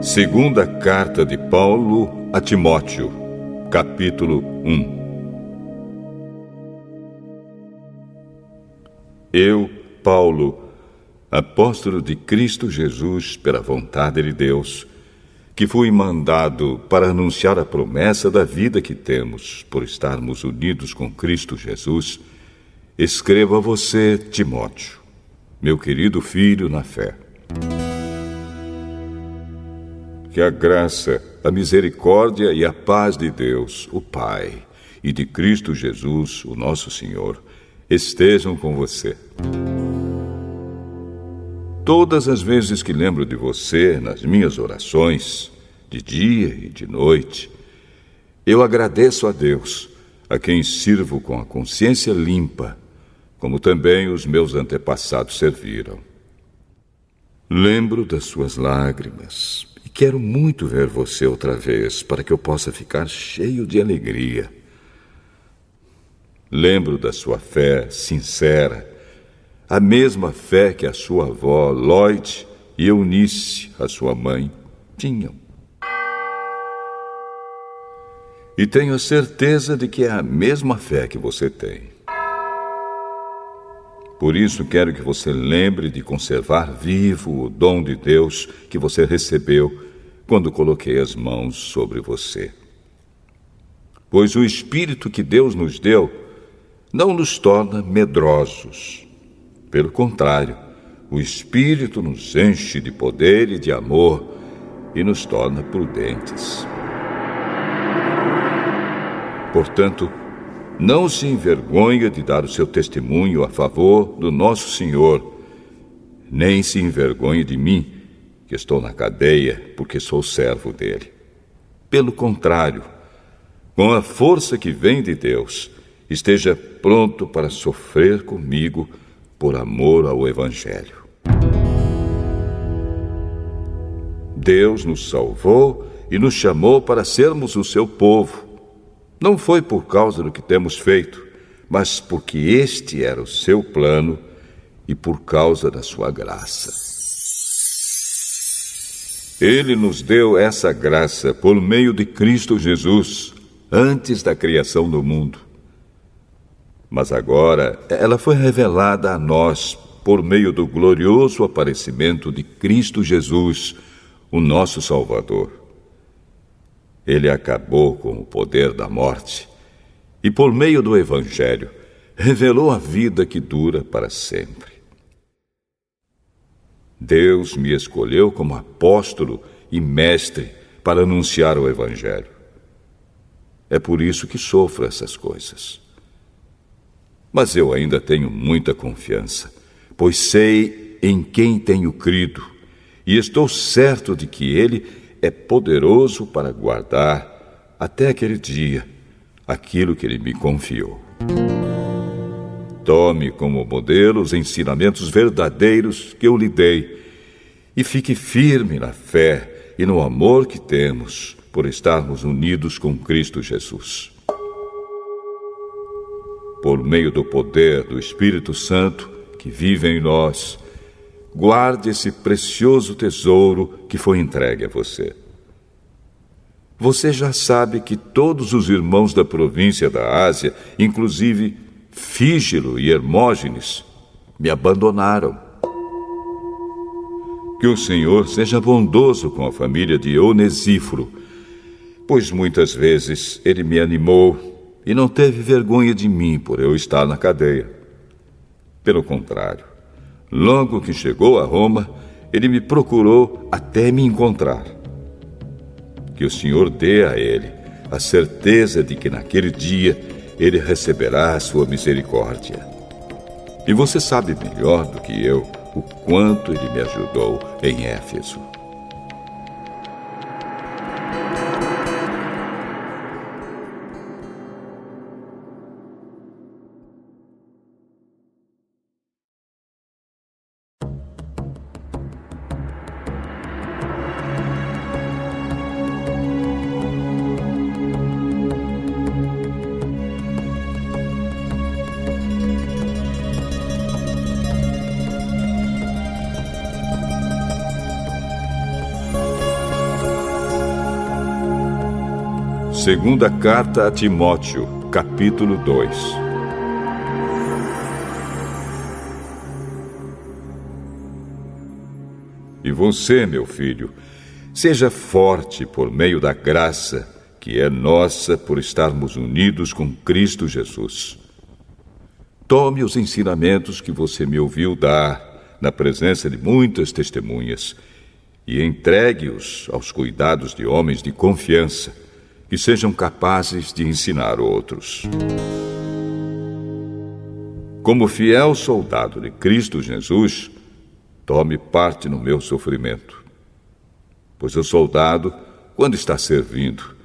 Segunda carta de Paulo a Timóteo, capítulo 1. Eu, Paulo, apóstolo de Cristo Jesus pela vontade de Deus, que fui mandado para anunciar a promessa da vida que temos por estarmos unidos com Cristo Jesus, escrevo a você, Timóteo, meu querido filho na fé. Que a graça, a misericórdia e a paz de Deus, o Pai, e de Cristo Jesus, o nosso Senhor, estejam com você. Todas as vezes que lembro de você nas minhas orações, de dia e de noite, eu agradeço a Deus, a quem sirvo com a consciência limpa, como também os meus antepassados serviram. Lembro das suas lágrimas e quero muito ver você outra vez, para que eu possa ficar cheio de alegria. Lembro da sua fé sincera, a mesma fé que a sua avó Lloyd e Eunice, a sua mãe, tinham. E tenho a certeza de que é a mesma fé que você tem. Por isso quero que você lembre de conservar vivo o dom de Deus que você recebeu quando coloquei as mãos sobre você. Pois o Espírito que Deus nos deu não nos torna medrosos. Pelo contrário, o Espírito nos enche de poder e de amor e nos torna prudentes. Portanto, não se envergonhe de dar o seu testemunho a favor do nosso Senhor, nem se envergonhe de mim, que estou na cadeia, porque sou servo dele. Pelo contrário, com a força que vem de Deus, esteja pronto para sofrer comigo por amor ao Evangelho. Deus nos salvou e nos chamou para sermos o seu povo. Não foi por causa do que temos feito, mas porque este era o seu plano e por causa da sua graça. Ele nos deu essa graça por meio de Cristo Jesus, antes da criação do mundo. Mas agora ela foi revelada a nós por meio do glorioso aparecimento de Cristo Jesus, o nosso Salvador. Ele acabou com o poder da morte e, por meio do Evangelho, revelou a vida que dura para sempre. Deus me escolheu como apóstolo e mestre para anunciar o Evangelho. É por isso que sofro essas coisas. Mas eu ainda tenho muita confiança, pois sei em quem tenho crido e estou certo de que Ele é poderoso para guardar até aquele dia aquilo que Ele me confiou. Tome como modelo os ensinamentos verdadeiros que eu lhe dei e fique firme na fé e no amor que temos por estarmos unidos com Cristo Jesus. Por meio do poder do Espírito Santo que vive em nós, guarde esse precioso tesouro que foi entregue a você. Você já sabe que todos os irmãos da província da Ásia, inclusive Fígelo e Hermógenes, me abandonaram. Que o Senhor seja bondoso com a família de Onesíforo, pois muitas vezes ele me animou e não teve vergonha de mim por eu estar na cadeia. Pelo contrário, logo que chegou a Roma, ele me procurou até me encontrar. Que o Senhor dê a ele a certeza de que naquele dia ele receberá a sua misericórdia. E você sabe melhor do que eu o quanto ele me ajudou em Éfeso. Segunda carta a Timóteo, capítulo 2. E você, meu filho, seja forte por meio da graça que é nossa por estarmos unidos com Cristo Jesus. Tome os ensinamentos que você me ouviu dar na presença de muitas testemunhas e entregue-os aos cuidados de homens de confiança que sejam capazes de ensinar outros. Como fiel soldado de Cristo Jesus, tome parte no meu sofrimento. Pois o soldado, quando está servindo,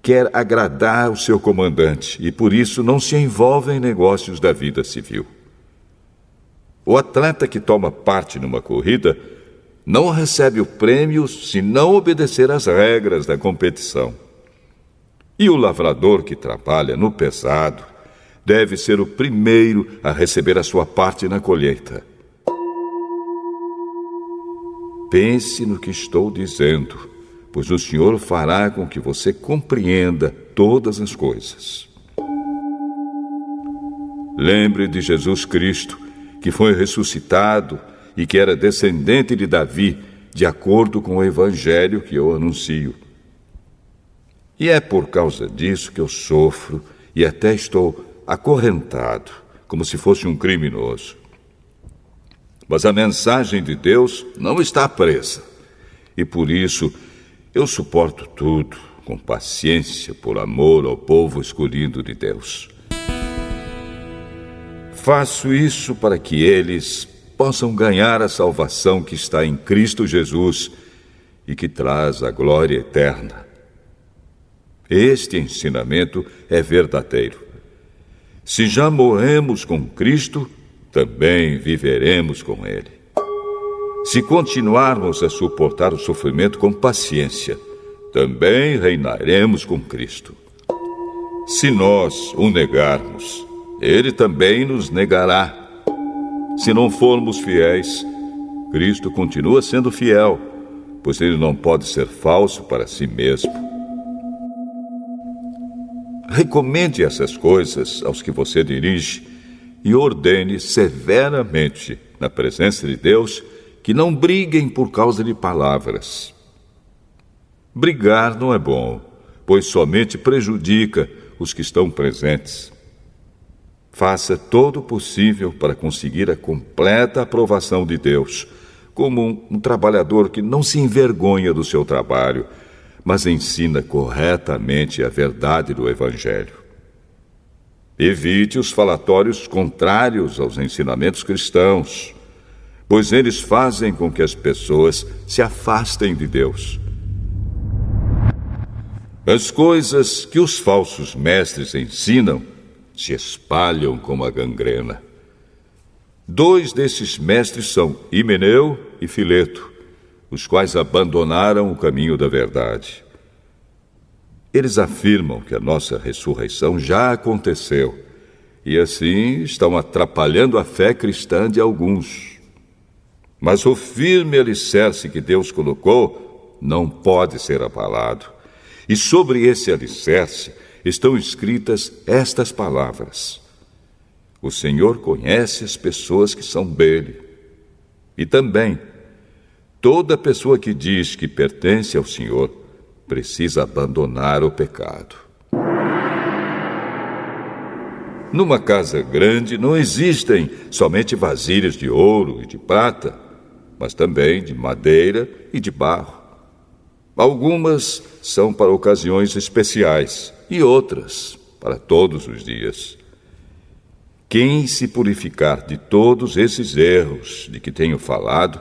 quer agradar o seu comandante e por isso não se envolve em negócios da vida civil. O atleta que toma parte numa corrida não recebe o prêmio se não obedecer às regras da competição. E o lavrador que trabalha no pesado deve ser o primeiro a receber a sua parte na colheita. Pense no que estou dizendo, pois o Senhor fará com que você compreenda todas as coisas. Lembre de Jesus Cristo, que foi ressuscitado e que era descendente de Davi, de acordo com o evangelho que eu anuncio. E é por causa disso que eu sofro e até estou acorrentado, como se fosse um criminoso. Mas a mensagem de Deus não está presa, e por isso eu suporto tudo com paciência por amor ao povo escolhido de Deus. Faço isso para que eles possam ganhar a salvação que está em Cristo Jesus e que traz a glória eterna. Este ensinamento é verdadeiro. Se já morremos com Cristo, também viveremos com Ele. Se continuarmos a suportar o sofrimento com paciência, também reinaremos com Cristo. Se nós o negarmos, Ele também nos negará. Se não formos fiéis, Cristo continua sendo fiel, pois Ele não pode ser falso para si mesmo. Recomende essas coisas aos que você dirige e ordene severamente, na presença de Deus, que não briguem por causa de palavras. Brigar não é bom, pois somente prejudica os que estão presentes. Faça todo o possível para conseguir a completa aprovação de Deus, como um trabalhador que não se envergonha do seu trabalho, mas ensina corretamente a verdade do Evangelho. Evite os falatórios contrários aos ensinamentos cristãos, pois eles fazem com que as pessoas se afastem de Deus. As coisas que os falsos mestres ensinam se espalham como a gangrena. 2 desses mestres são Himeneu e Fileto, os quais abandonaram o caminho da verdade. Eles afirmam que a nossa ressurreição já aconteceu e assim estão atrapalhando a fé cristã de alguns. Mas o firme alicerce que Deus colocou não pode ser abalado. E sobre esse alicerce estão escritas estas palavras: o Senhor conhece as pessoas que são dele. E também, toda pessoa que diz que pertence ao Senhor precisa abandonar o pecado. Numa casa grande não existem somente vasilhas de ouro e de prata, mas também de madeira e de barro. Algumas são para ocasiões especiais e outras para todos os dias. Quem se purificar de todos esses erros de que tenho falado,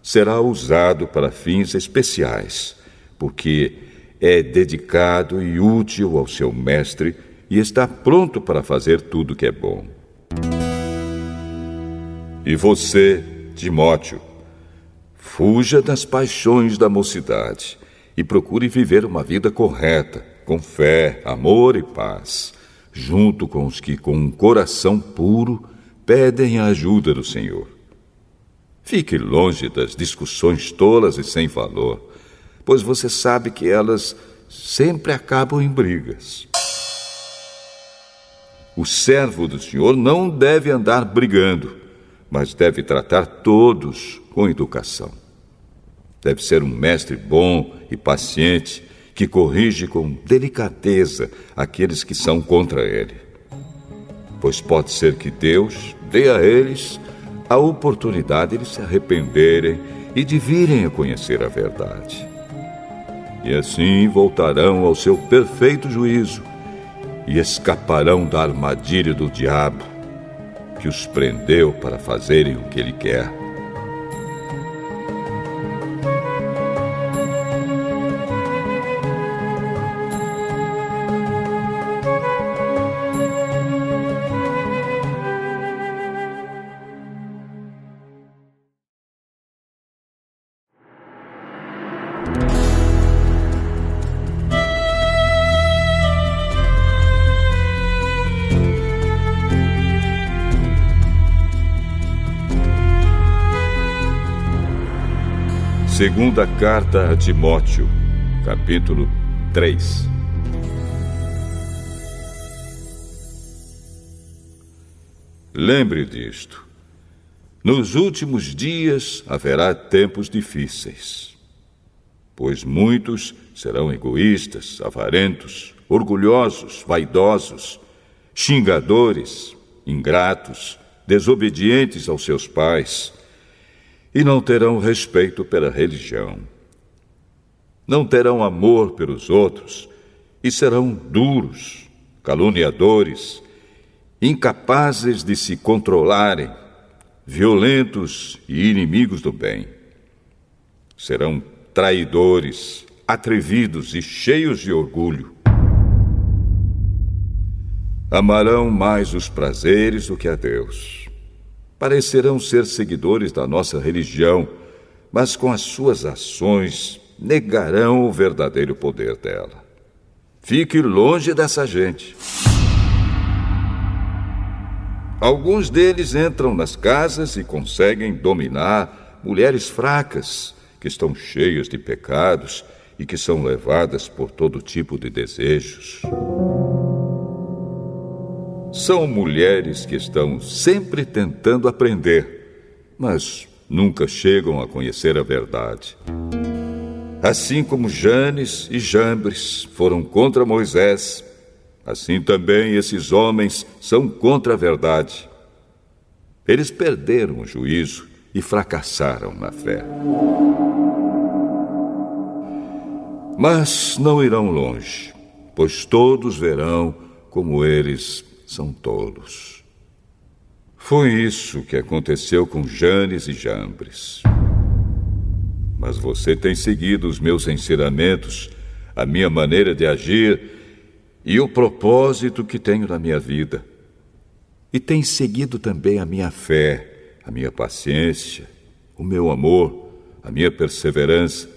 será usado para fins especiais, porque é dedicado e útil ao seu mestre e está pronto para fazer tudo que é bom. E você, Timóteo, fuja das paixões da mocidade e procure viver uma vida correta, com fé, amor e paz, junto com os que, com um coração puro, pedem a ajuda do Senhor. Fique longe das discussões tolas e sem valor, pois você sabe que elas sempre acabam em brigas. O servo do Senhor não deve andar brigando, mas deve tratar todos com educação. Deve ser um mestre bom e paciente, que corrige com delicadeza aqueles que são contra ele. Pois pode ser que Deus dê a eles a oportunidade de se arrependerem e de virem a conhecer a verdade. E assim voltarão ao seu perfeito juízo e escaparão da armadilha do diabo, que os prendeu para fazerem o que ele quer. Segunda carta a Timóteo, capítulo 3. Lembre disto: nos últimos dias haverá tempos difíceis, pois muitos serão egoístas, avarentos, orgulhosos, vaidosos, xingadores, ingratos, desobedientes aos seus pais, e não terão respeito pela religião. Não terão amor pelos outros e serão duros, caluniadores, incapazes de se controlarem, violentos e inimigos do bem. Serão traidores, atrevidos e cheios de orgulho. Amarão mais os prazeres do que a Deus. Parecerão ser seguidores da nossa religião, mas com as suas ações negarão o verdadeiro poder dela. Fique longe dessa gente. Alguns deles entram nas casas e conseguem dominar mulheres fracas, que estão cheias de pecados e que são levadas por todo tipo de desejos. São mulheres que estão sempre tentando aprender, mas nunca chegam a conhecer a verdade. Assim como Janes e Jambres foram contra Moisés, assim também esses homens são contra a verdade. Eles perderam o juízo e fracassaram na fé. Mas não irão longe, pois todos verão como eles são tolos. Foi isso que aconteceu com Janes e Jambres. Mas você tem seguido os meus ensinamentos, a minha maneira de agir e o propósito que tenho na minha vida. E tem seguido também a minha fé, a minha paciência, o meu amor, a minha perseverança,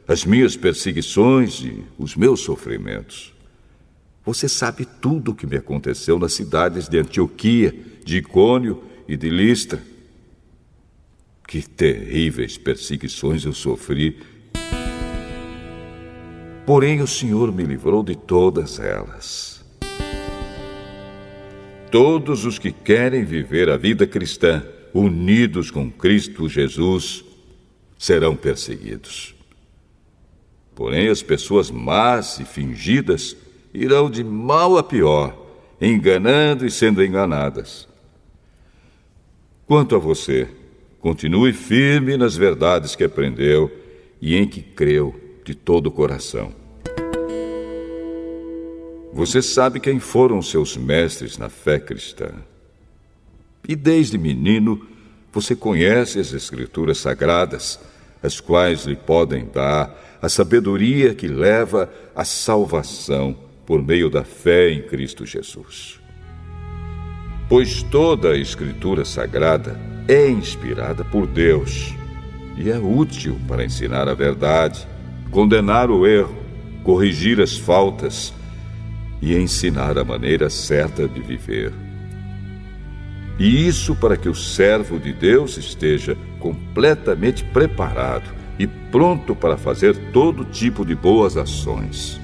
as minhas perseguições e os meus sofrimentos. Você sabe tudo o que me aconteceu nas cidades de Antioquia, de Icônio e de Listra. Que terríveis perseguições eu sofri. Porém, o Senhor me livrou de todas elas. Todos os que querem viver a vida cristã, unidos com Cristo Jesus, serão perseguidos. Porém, as pessoas más e fingidas irão de mal a pior, enganando e sendo enganadas. Quanto a você, continue firme nas verdades que aprendeu e em que creu de todo o coração. Você sabe quem foram seus mestres na fé cristã. E desde menino, você conhece as Escrituras Sagradas, as quais lhe podem dar a sabedoria que leva à salvação por meio da fé em Cristo Jesus. Pois toda a Escritura Sagrada é inspirada por Deus e é útil para ensinar a verdade, condenar o erro, corrigir as faltas e ensinar a maneira certa de viver. E isso para que o servo de Deus esteja completamente preparado e pronto para fazer todo tipo de boas ações.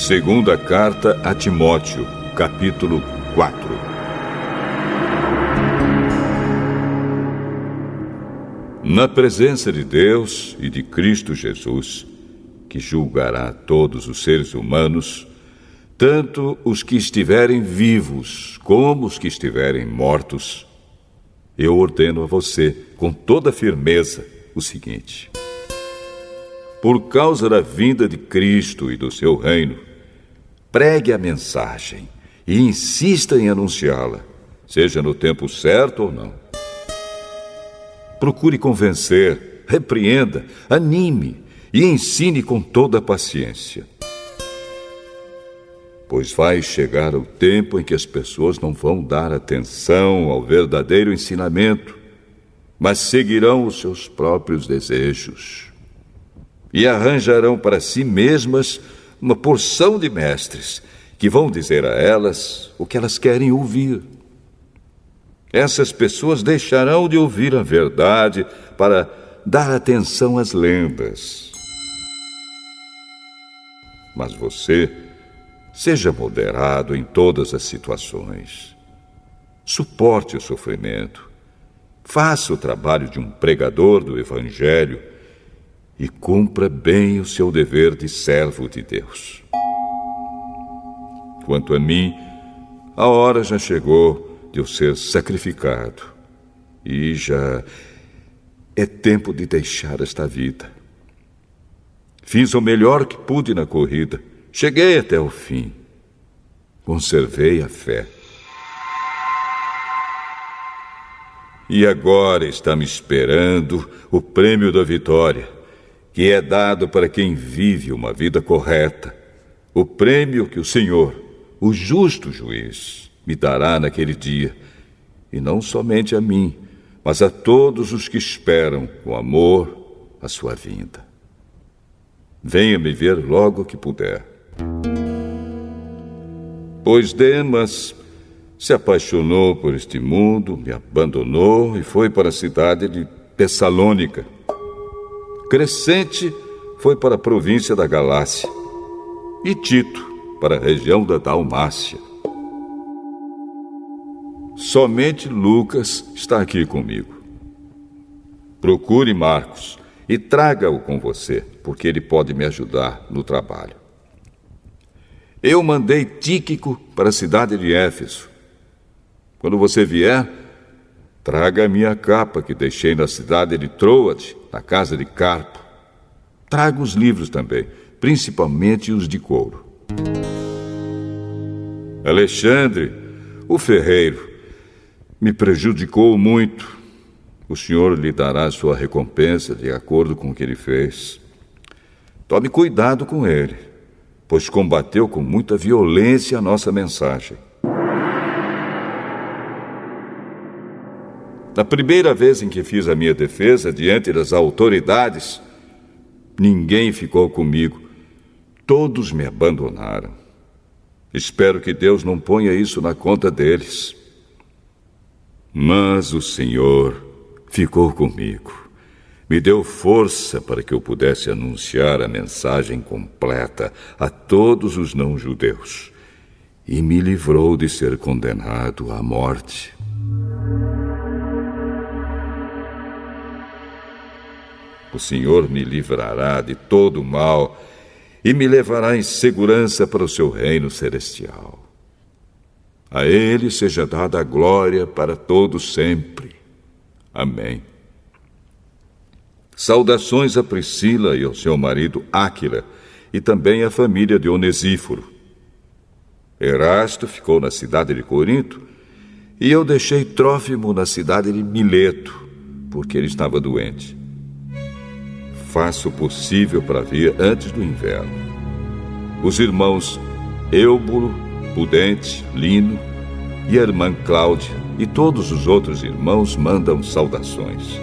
Segunda carta a Timóteo, capítulo 4. Na presença de Deus e de Cristo Jesus, que julgará todos os seres humanos, tanto os que estiverem vivos como os que estiverem mortos, eu ordeno a você, com toda firmeza, o seguinte: por causa da vinda de Cristo e do seu reino, pregue a mensagem e insista em anunciá-la, seja no tempo certo ou não. Procure convencer, repreenda, anime e ensine com toda a paciência. Pois vai chegar o tempo em que as pessoas não vão dar atenção ao verdadeiro ensinamento, mas seguirão os seus próprios desejos e arranjarão para si mesmas uma porção de mestres que vão dizer a elas o que elas querem ouvir. Essas pessoas deixarão de ouvir a verdade para dar atenção às lendas. Mas você, seja moderado em todas as situações. Suporte o sofrimento. Faça o trabalho de um pregador do Evangelho e cumpra bem o seu dever de servo de Deus. Quanto a mim, a hora já chegou de eu ser sacrificado e já é tempo de deixar esta vida. Fiz o melhor que pude na corrida. Cheguei até o fim. Conservei a fé. E agora está me esperando o prêmio da vitória, que é dado para quem vive uma vida correta. O prêmio que o Senhor, o justo juiz, me dará naquele dia. E não somente a mim, mas a todos os que esperam com amor a sua vinda. Venha me ver logo que puder. Pois Demas se apaixonou por este mundo, me abandonou e foi para a cidade de Tessalônica. Crescente foi para a província da Galácia e Tito para a região da Dalmácia. Somente Lucas está aqui comigo. Procure Marcos e traga-o com você, porque ele pode me ajudar no trabalho. Eu mandei Tíquico para a cidade de Éfeso. Quando você vier, traga a minha capa que deixei na cidade de Troade, na casa de Carpo. Traga os livros também, principalmente os de couro. Alexandre, o ferreiro, me prejudicou muito. O Senhor lhe dará sua recompensa de acordo com o que ele fez. Tome cuidado com ele, pois combateu com muita violência a nossa mensagem. Na primeira vez em que fiz a minha defesa diante das autoridades, ninguém ficou comigo. Todos me abandonaram. Espero que Deus não ponha isso na conta deles. Mas o Senhor ficou comigo. Me deu força para que eu pudesse anunciar a mensagem completa a todos os não-judeus e me livrou de ser condenado à morte. O Senhor me livrará de todo o mal e me levará em segurança para o seu reino celestial. A Ele seja dada a glória para todos sempre. Amém. Saudações a Priscila e ao seu marido Áquila, e também à família de Onesíforo. Erasto ficou na cidade de Corinto, e eu deixei Trófimo na cidade de Mileto, porque ele estava doente. Faço o possível para vir antes do inverno. Os irmãos Eúbulo, Pudente, Lino e a irmã Cláudia e todos os outros irmãos mandam saudações.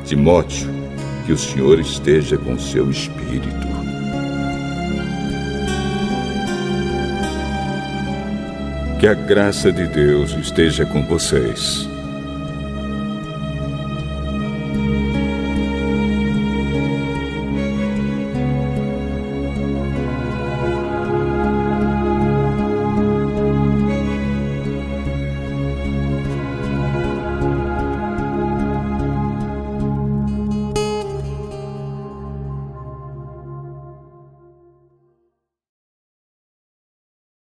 Timóteo, que o Senhor esteja com seu espírito. Que a graça de Deus esteja com vocês.